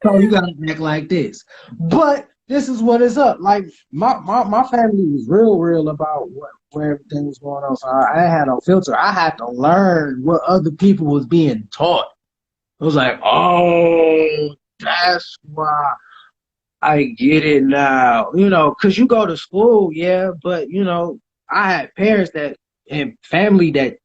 So you gotta act like this. But this is what is up. Like my family was real about where everything was going on. So I had a filter. I had to learn what other people was being taught. It was like, oh, that's why I get it now. Because you go to school, yeah, but I had parents that and family that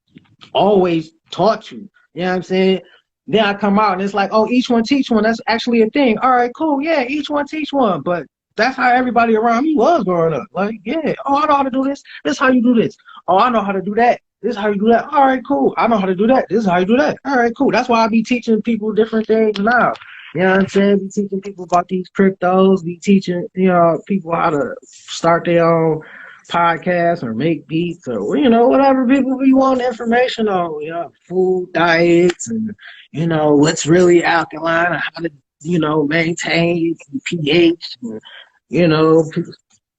always taught you. You know what I'm saying? Then I come out and it's like, oh, each one teach one. That's actually a thing. All right, cool. Yeah, each one teach one. But that's how everybody around me was growing up. Like, yeah, oh, I know how to do this. This is how you do this. Oh, I know how to do that. This is how you do that. All right, cool. I know how to do that. This is how you do that. All right, cool. That's why I be teaching people different things now. You know what I'm saying? Be teaching people about these cryptos. Be teaching, people how to start their own podcasts or make beats or whatever people be want information on, food diets and what's really alkaline and how to maintain pH and,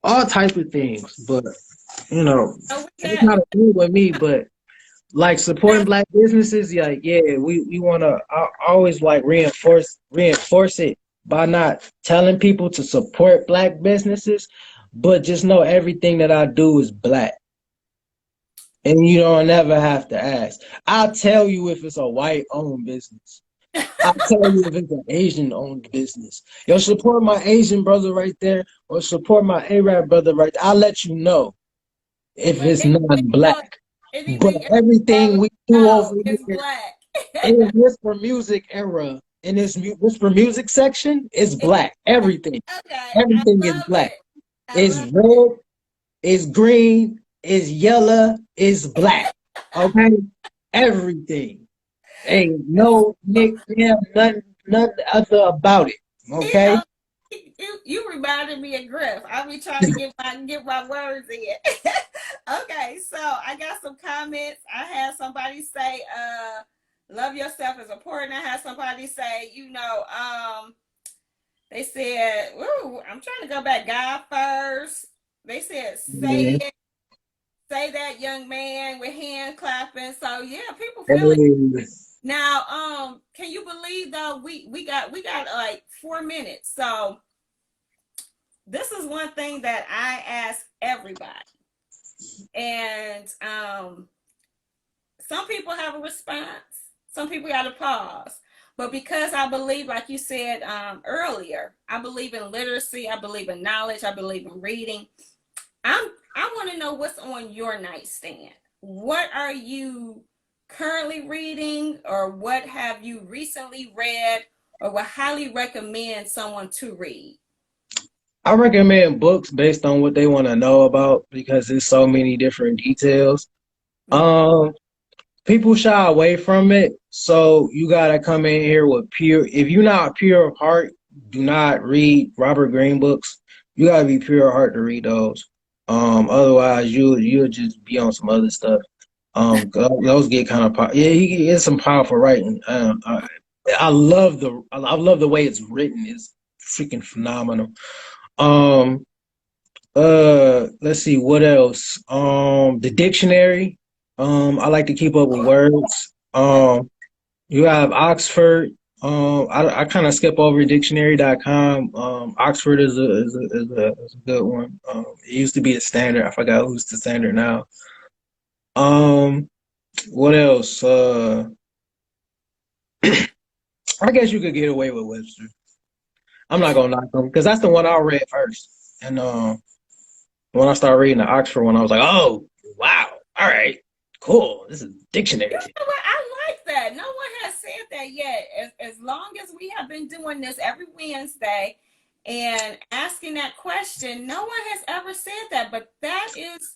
all type of things. But So we it's got not a thing with me. But like supporting black businesses, yeah, we want to always like reinforce it by not telling people to support black businesses, but just know everything that I do is black. And you don't ever have to ask. I'll tell you if it's a white owned business. I'll tell you if it's an Asian owned business. Yo, support my Asian brother right there or support my Arab brother right there. I'll let you know if but it's not black. But anything everything we do over no, it's here black. in the Whisper Music era, in this Whisper Music section, is black. Everything. Okay, I Everything is love black. it. I It's love red, it's green, it's yellow, it's black. Okay? Everything. Ain't no Nick, damn, nothing other about it. you Okay? know you reminded me of Griff. I be trying to get my words in. Okay, so I got some comments. I had somebody say, love yourself is important. I had somebody say, they said, ooh, I'm trying to go back. God first. They said, Yeah. say that young man with hand clapping. So yeah, people feel it. Hey. Now, can you believe though we got like 4 minutes. So this is one thing that I ask everybody, and some people have a response, some people got to pause. But because I believe, like you said earlier, I believe in literacy, I believe in knowledge, I believe in reading. I want to know what's on your nightstand. What are you currently reading, or what have you recently read, or would highly recommend someone to read? I recommend books based on what they want to know about because there's so many different details. Mm-hmm. Um, People shy away from it, so you gotta come in here with pure. If you're not pure of heart, do not read Robert Greene books. You gotta be pure of heart to read those. Otherwise you'll just be on some other stuff. Those get kind of yeah, he gets some powerful writing. I love the way it's written. It's freaking phenomenal. Um, let's see what else. The dictionary. I like to keep up with words. You have Oxford. I kind of skip over dictionary.com. Oxford is a good one. It used to be a standard. I forgot who's the standard now. Um, what else? I guess you could get away with Webster. I'm not gonna knock them because that's the one I read first. And when I started reading the Oxford one, I was like, oh wow, all right, cool. This is You dictionary. know what? I like that. No one has said that yet. As long as we have been doing this every Wednesday and asking that question, no one has ever said that. But that is,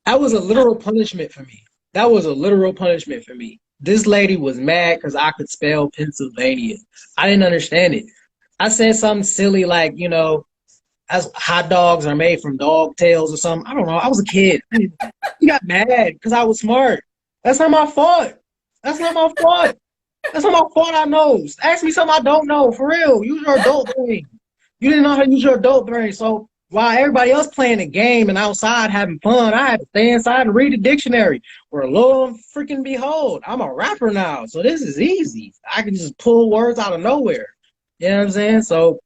That was you a know, literal punishment for me. That was a literal punishment for me. This lady was mad because I could spell Pennsylvania. I didn't understand it. I said something silly like, as hot dogs are made from dog tails or something. I don't know. I was a kid. She got mad because I was smart. That's not my fault. That's not my fault. That's not my fault. I know. Ask me something I don't know. For real. Use your adult brain. You didn't know how to use your adult brain. So while everybody else playing the game and outside having fun, I had to stay inside and read the dictionary. For lo and freaking behold, I'm a rapper now. So this is easy. I can just pull words out of nowhere. You know what I'm saying? So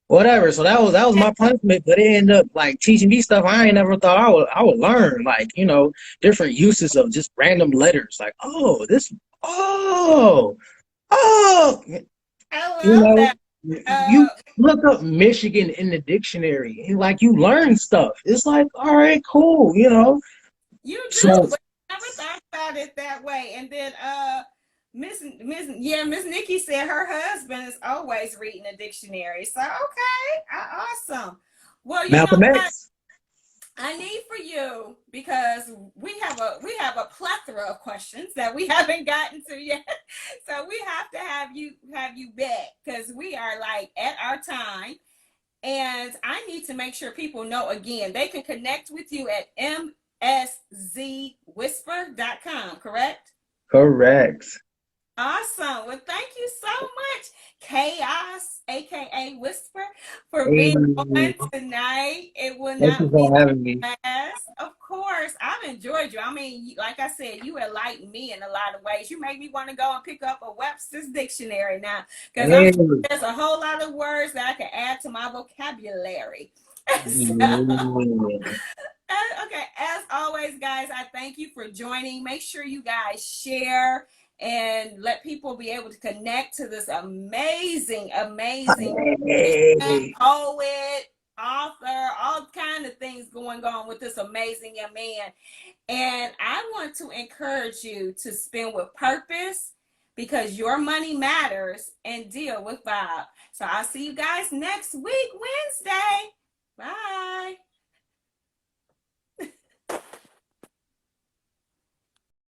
whatever. So that was my punishment, but it ended up like teaching me stuff I ain't never thought I would learn. Like, different uses of just random letters. Like, oh, oh, I you love know, that. you look up Michigan in the dictionary and like you learn stuff. It's like, all right, cool. You So do, but I never thought about it that way. And then Miss Nikki said her husband is always reading a dictionary. So okay, awesome. Well, you know Malcolm what? X. I need for you, because we have a plethora of questions that we haven't gotten to yet. So we have to have you back, because we are like at our time. And I need to make sure people know, again, they can connect with you at mszwhisper.com, correct? Correct. Awesome. Well, thank you so much, KaOus, aka Whisper, for Hey, being on tonight. It will thank you not be for having me. the last. Of course, I've enjoyed you. I mean, like I said, you enlightened me in a lot of ways. You made me want to go and pick up a Webster's dictionary now, because I'm Hey. sure there's a whole lot of words that I can add to my vocabulary. So, Yeah. okay, as always, guys, I thank you for joining. Make sure you guys share and let people be able to connect to this amazing, amazing Hey. poet, author, all kind of things going on with this amazing young man. And I want to encourage you to spend with purpose, because your money matters, and deal with Bob. So I'll see you guys next week, Wednesday. Bye.